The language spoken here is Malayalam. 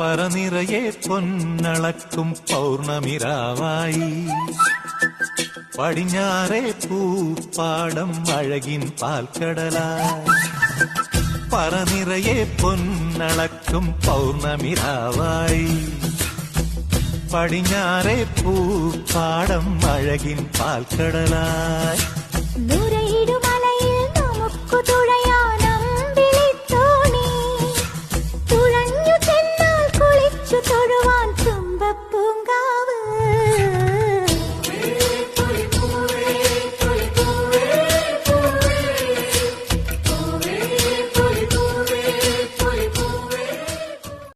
പറനിറയെ പൊന്നളക്കും പൗർണമിരാവായി പടിഞ്ഞാറേ പൂപ്പാടം അഴകിൻ പാൽക്കടലായി പറനിറയെ പൊന്നളക്കും പൗർണമിരാവായി പടിഞ്ഞാറേ പൂപ്പാടം അഴകിൻ പാൽക്കടലായി